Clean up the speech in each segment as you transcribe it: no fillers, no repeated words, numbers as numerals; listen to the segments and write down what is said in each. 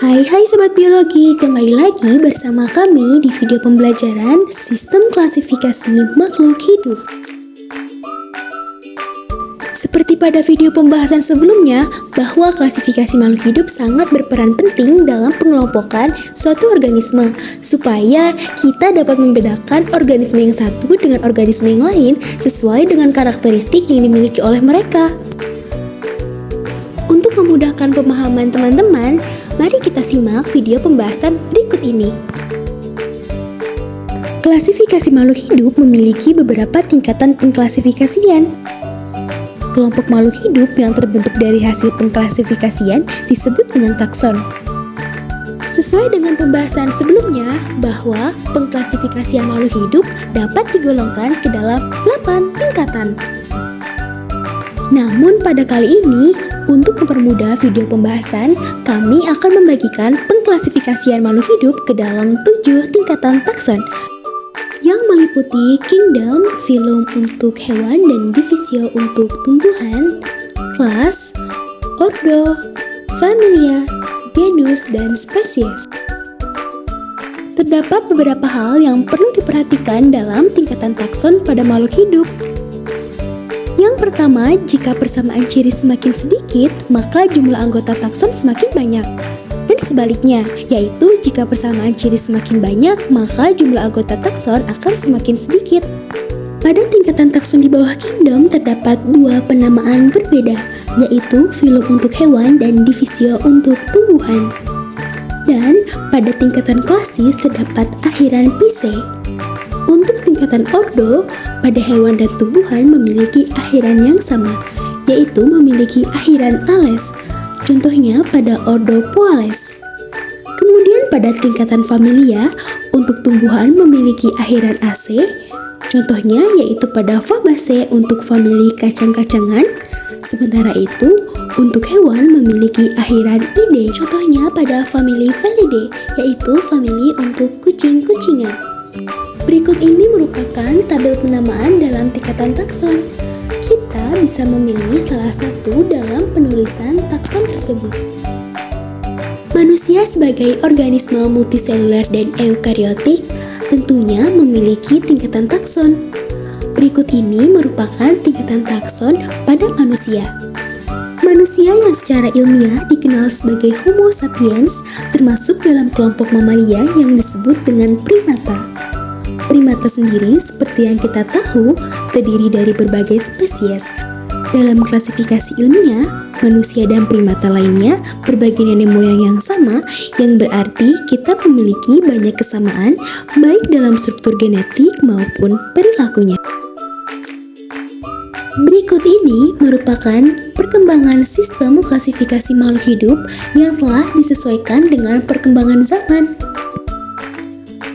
Hai Sobat Biologi, kembali lagi bersama kami di video pembelajaran Sistem Klasifikasi Makhluk Hidup. Seperti pada video pembahasan sebelumnya, bahwa klasifikasi makhluk hidup sangat berperan penting dalam pengelompokan suatu organisme, supaya kita dapat membedakan organisme yang satu dengan organisme yang lain sesuai dengan karakteristik yang dimiliki oleh mereka. Untuk memudahkan pemahaman teman-teman, mari kita simak video pembahasan berikut ini. Klasifikasi makhluk hidup memiliki beberapa tingkatan pengklasifikasian. Kelompok makhluk hidup yang terbentuk dari hasil pengklasifikasian disebut dengan takson. Sesuai dengan pembahasan sebelumnya, bahwa pengklasifikasian makhluk hidup dapat digolongkan ke dalam 8 tingkatan. Namun pada kali ini, untuk mempermudah video pembahasan, kami akan membagikan pengklasifikasian makhluk hidup ke dalam 7 tingkatan takson yang meliputi kingdom, filum untuk hewan dan divisio untuk tumbuhan, kelas, ordo, familia, genus, dan spesies. Terdapat beberapa hal yang perlu diperhatikan dalam tingkatan takson pada makhluk hidup. Yang pertama, jika persamaan ciri semakin sedikit, maka jumlah anggota takson semakin banyak. Dan sebaliknya, yaitu jika persamaan ciri semakin banyak, maka jumlah anggota takson akan semakin sedikit. Pada tingkatan takson di bawah kingdom terdapat 2 penamaan berbeda, yaitu filum untuk hewan dan divisio untuk tumbuhan. Dan pada tingkatan klasis terdapat akhiran Pisce. Untuk tingkatan ordo, pada hewan dan tumbuhan memiliki akhiran yang sama, yaitu memiliki akhiran ales. Contohnya pada ordo Poales. Kemudian pada tingkatan familia, untuk tumbuhan memiliki akhiran AC. Contohnya yaitu pada Fabaceae untuk famili kacang-kacangan. Sementara itu, untuk hewan memiliki akhiran ID. Contohnya pada famili Felidae, yaitu famili untuk kucing-kucingan. Berikut ini merupakan tabel penamaan dalam tingkatan takson. Kita bisa memilih salah satu dalam penulisan takson tersebut. Manusia sebagai organisme multiseluler dan eukariotik tentunya memiliki tingkatan takson. Berikut ini merupakan tingkatan takson pada manusia. Manusia yang secara ilmiah dikenal sebagai Homo sapiens termasuk dalam kelompok mamalia yang disebut dengan primata. Primata sendiri, seperti yang kita tahu, terdiri dari berbagai spesies. Dalam klasifikasi ilmiah, manusia dan primata lainnya berbagi nenek moyang yang sama, yang berarti kita memiliki banyak kesamaan baik dalam struktur genetik maupun perilakunya. Berikut ini merupakan perkembangan sistem klasifikasi makhluk hidup yang telah disesuaikan dengan perkembangan zaman.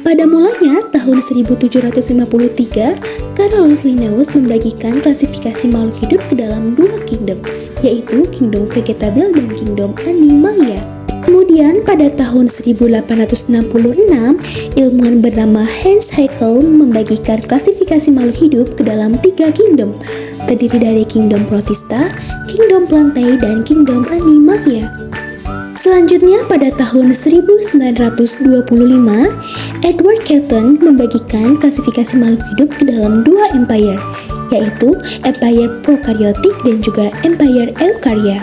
Pada mulanya, tahun 1753, Carolus Linnaeus membagikan klasifikasi makhluk hidup ke dalam 2 kingdom, yaitu kingdom vegetabil dan kingdom animalia. Kemudian pada tahun 1866, ilmuwan bernama Hans Haeckel membagikan klasifikasi makhluk hidup ke dalam 3 kingdom, terdiri dari kingdom protista, kingdom plantae, dan kingdom animalia. Selanjutnya pada tahun 1925, Edward Kelton membagikan klasifikasi makhluk hidup ke dalam 2 empire, yaitu empire prokaryotik dan juga empire eukarya.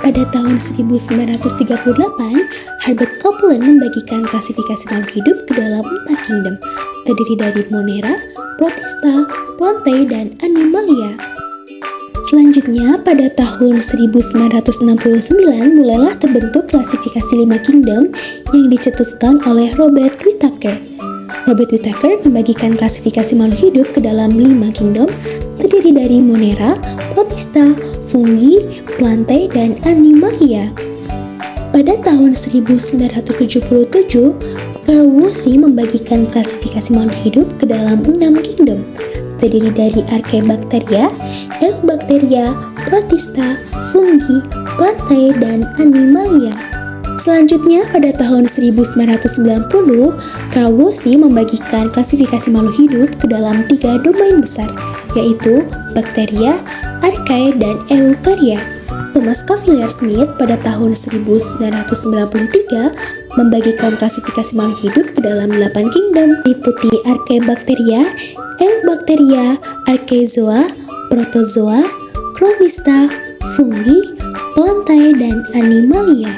Pada tahun 1938, Herbert Copeland membagikan klasifikasi makhluk hidup ke dalam 4 kingdom, terdiri dari Monera, Protista, Plantae, dan Animalia. Selanjutnya, pada tahun 1969 mulailah terbentuk klasifikasi 5 kingdom yang dicetuskan oleh Robert Whittaker. Robert Whittaker membagikan klasifikasi makhluk hidup ke dalam 5 kingdom, terdiri dari Monera, Protista, Fungi, Plantae, dan Animalia. Pada tahun 1977, Carl Woese membagikan klasifikasi makhluk hidup ke dalam 6 kingdom, terdiri dari Archaebacteria, Eubacteria, Protista, Fungi, Plantae, dan Animalia. Selanjutnya, pada tahun 1990, Carl Woese membagikan klasifikasi makhluk hidup ke dalam 3 domain besar, yaitu bakteria, archaea, dan eukarya. Thomas Cavalier-Smith pada tahun 1993 membagikan klasifikasi makhluk hidup ke dalam 8 kingdom, meliputi Archaebacteria, Eubacteria, Archaezoa, Protozoa, Chromista, Fungi, Plantae, dan Animalia.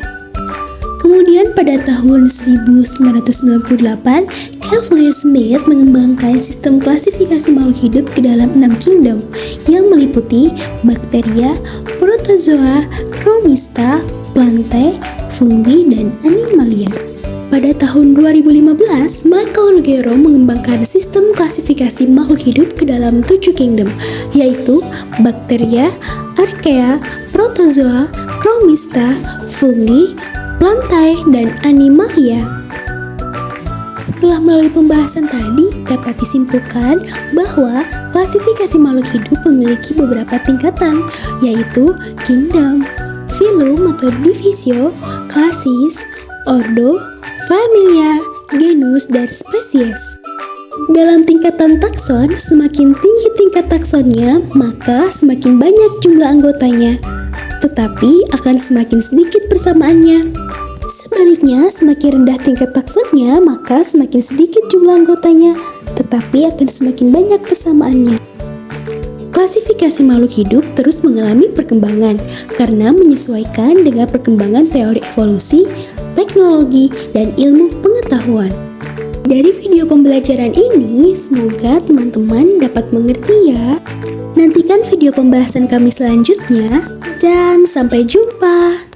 Kemudian pada tahun 1998, Cavalier-Smith mengembangkan sistem klasifikasi makhluk hidup ke dalam 6 kingdom yang meliputi Bakteria, Protozoa, Chromista, Plantae, Fungi, dan Animalia. Pada tahun 2015, Michael Ruggiero mengembangkan sistem klasifikasi makhluk hidup ke dalam 7 kingdom, yaitu Bakteria, Archaea, Protozoa, Chromista, Fungi, Plantae, dan Animalia. Setelah melalui pembahasan tadi, dapat disimpulkan bahwa klasifikasi makhluk hidup memiliki beberapa tingkatan, yaitu kingdom, phylum atau divisio, klasis, ordo, familia, genus, dan spesies. Dalam tingkatan takson, semakin tinggi tingkat taksonnya, maka semakin banyak jumlah anggotanya, tetapi akan semakin sedikit persamaannya. Sebaliknya, semakin rendah tingkat taksonnya, maka semakin sedikit jumlah anggotanya, tetapi akan semakin banyak persamaannya. Klasifikasi makhluk hidup terus mengalami perkembangan karena menyesuaikan dengan perkembangan teori evolusi, teknologi, dan ilmu pengetahuan. Dari video pembelajaran ini, semoga teman-teman dapat mengerti ya. Nantikan video pembahasan kami selanjutnya, dan sampai jumpa.